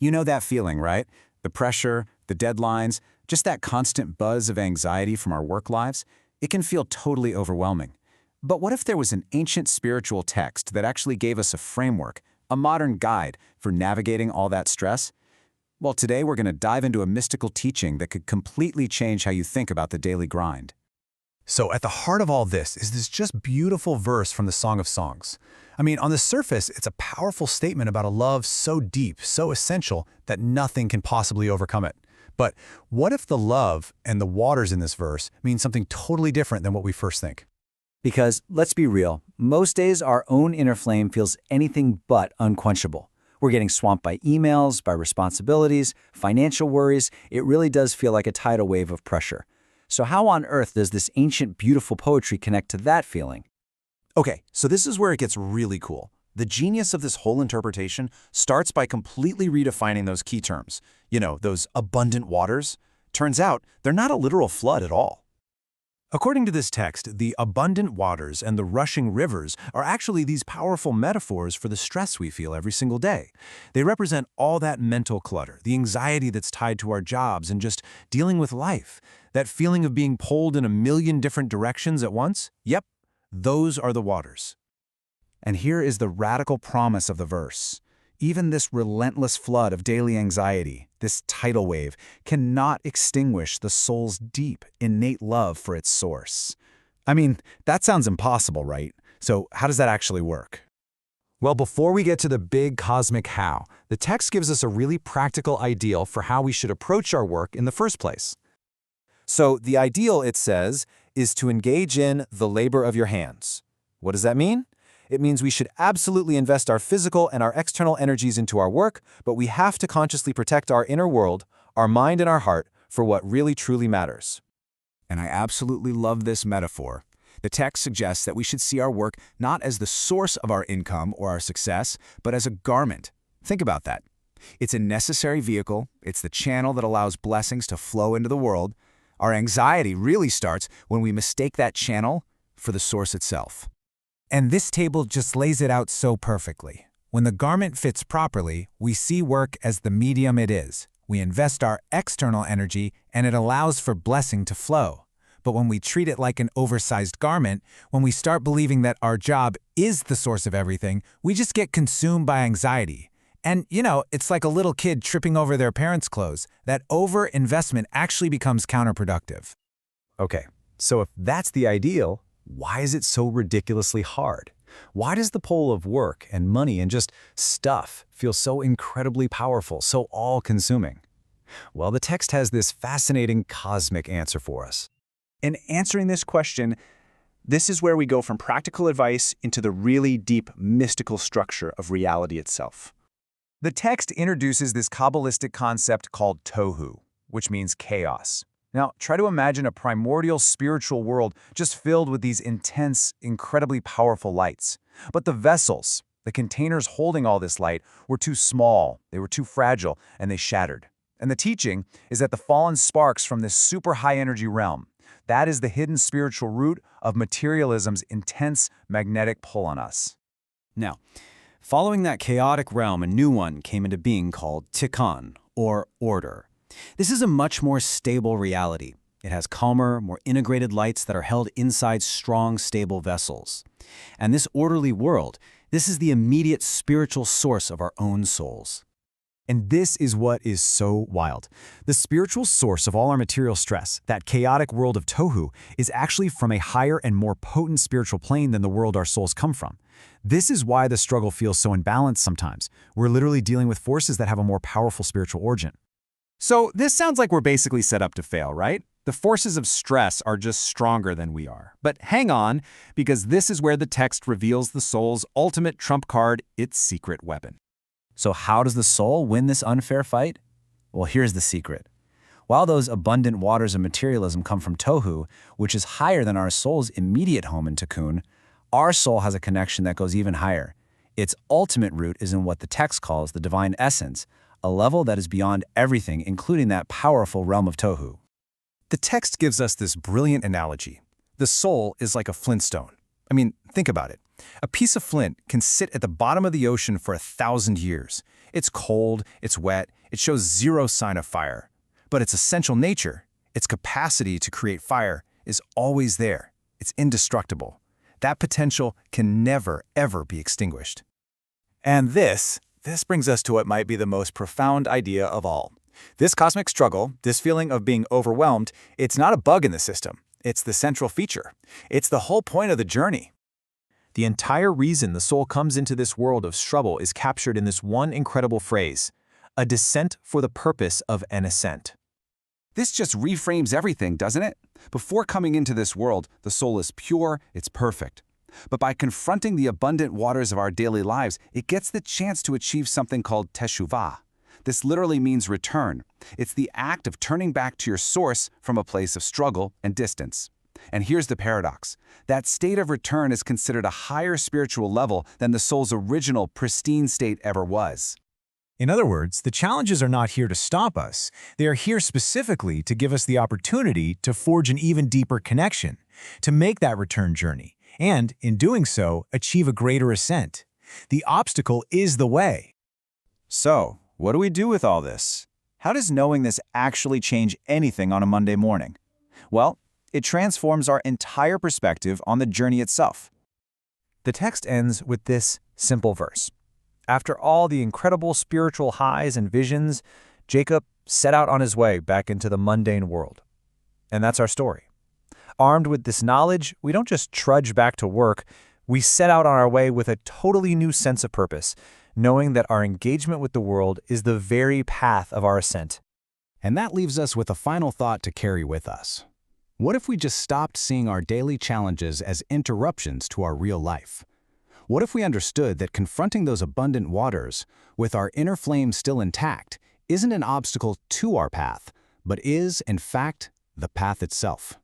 You know that feeling, right? The pressure, the deadlines, just that constant buzz of anxiety from our work lives. It can feel totally overwhelming. But what if there was an ancient spiritual text that actually gave us a framework, a modern guide for navigating all that stress? Well, today we're going to dive into a mystical teaching that could completely change how you think about the daily grind. So at the heart of all this is this just beautiful verse from the Song of Songs. I mean, on the surface, it's a powerful statement about a love so deep, so essential, that nothing can possibly overcome it. But what if the love and the waters in this verse mean something totally different than what we first think? Because, let's be real, most days our own inner flame feels anything but unquenchable. We're getting swamped by emails, by responsibilities, financial worries. It really does feel like a tidal wave of pressure. So how on earth does this ancient, beautiful poetry connect to that feeling? Okay, so this is where it gets really cool. The genius of this whole interpretation starts by completely redefining those key terms. You know, those abundant waters. Turns out, they're not a literal flood at all. According to this text, the abundant waters and the rushing rivers are actually these powerful metaphors for the stress we feel every single day. They represent all that mental clutter, the anxiety that's tied to our jobs and just dealing with life. That feeling of being pulled in a million different directions at once? Yep, those are the waters. And here is the radical promise of the verse. Even this relentless flood of daily anxiety, this tidal wave, cannot extinguish the soul's deep, innate love for its source. I mean, that sounds impossible, right? So how does that actually work? Well, before we get to the big cosmic how, the text gives us a really practical ideal for how we should approach our work in the first place. So the ideal, it says, is to engage in the labor of your hands. What does that mean? It means we should absolutely invest our physical and our external energies into our work, but we have to consciously protect our inner world, our mind and our heart, for what really truly matters. And I absolutely love this metaphor. The text suggests that we should see our work not as the source of our income or our success, but as a garment. Think about that. It's a necessary vehicle. It's the channel that allows blessings to flow into the world. Our anxiety really starts when we mistake that channel for the source itself. And this table just lays it out so perfectly. When the garment fits properly, we see work as the medium it is. We invest our external energy, and it allows for blessing to flow. But when we treat it like an oversized garment, when we start believing that our job is the source of everything, we just get consumed by anxiety. And, it's like a little kid tripping over their parents' clothes. That over-investment actually becomes counterproductive. Okay, so if that's the ideal, why is it so ridiculously hard? Why does the pull of work and money and just stuff feel so incredibly powerful, so all-consuming? Well, the text has this fascinating cosmic answer for us. In answering this question, this is where we go from practical advice into the really deep mystical structure of reality itself. The text introduces this Kabbalistic concept called tohu, which means chaos. Now, try to imagine a primordial spiritual world just filled with these intense, incredibly powerful lights. But the vessels, the containers holding all this light, were too small, they were too fragile, and they shattered. And the teaching is that the fallen sparks from this super high-energy realm, that is the hidden spiritual root of materialism's intense magnetic pull on us. Now, following that chaotic realm, a new one came into being called tikkun, or order. This is a much more stable reality. It has calmer, more integrated lights that are held inside strong, stable vessels. And this orderly world, this is the immediate spiritual source of our own souls. And this is what is so wild. The spiritual source of all our material stress, that chaotic world of tohu, is actually from a higher and more potent spiritual plane than the world our souls come from. This is why the struggle feels so imbalanced sometimes. We're literally dealing with forces that have a more powerful spiritual origin. So this sounds like we're basically set up to fail, right? The forces of stress are just stronger than we are. But hang on, because this is where the text reveals the soul's ultimate trump card, its secret weapon. So how does the soul win this unfair fight? Well, here's the secret. While those abundant waters of materialism come from tohu, which is higher than our soul's immediate home in tikkun, our soul has a connection that goes even higher. Its ultimate root is in what the text calls the divine essence, a level that is beyond everything, including that powerful realm of tohu. The text gives us this brilliant analogy. The soul is like a flintstone. I mean, think about it. A piece of flint can sit at the bottom of the ocean for 1,000 years. It's cold, it's wet, it shows zero sign of fire. But its essential nature, its capacity to create fire, is always there. It's indestructible. That potential can never, ever be extinguished. And this brings us to what might be the most profound idea of all. This cosmic struggle, this feeling of being overwhelmed, it's not a bug in the system. It's the central feature. It's the whole point of the journey. The entire reason the soul comes into this world of struggle is captured in this one incredible phrase: a descent for the purpose of an ascent. This just reframes everything, doesn't it? Before coming into this world, the soul is pure, it's perfect. But by confronting the abundant waters of our daily lives, it gets the chance to achieve something called teshuvah. This literally means return. It's the act of turning back to your source from a place of struggle and distance. And here's the paradox. That state of return is considered a higher spiritual level than the soul's original pristine state ever was. In other words, the challenges are not here to stop us. They are here specifically to give us the opportunity to forge an even deeper connection, to make that return journey, and, in doing so, achieve a greater ascent. The obstacle is the way. So, what do we do with all this? How does knowing this actually change anything on a Monday morning? Well, it transforms our entire perspective on the journey itself. The text ends with this simple verse. After all the incredible spiritual highs and visions, Jacob set out on his way back into the mundane world. And that's our story. Armed with this knowledge, we don't just trudge back to work, we set out on our way with a totally new sense of purpose, knowing that our engagement with the world is the very path of our ascent. And that leaves us with a final thought to carry with us. What if we just stopped seeing our daily challenges as interruptions to our real life? What if we understood that confronting those abundant waters, with our inner flame still intact, isn't an obstacle to our path, but is, in fact, the path itself?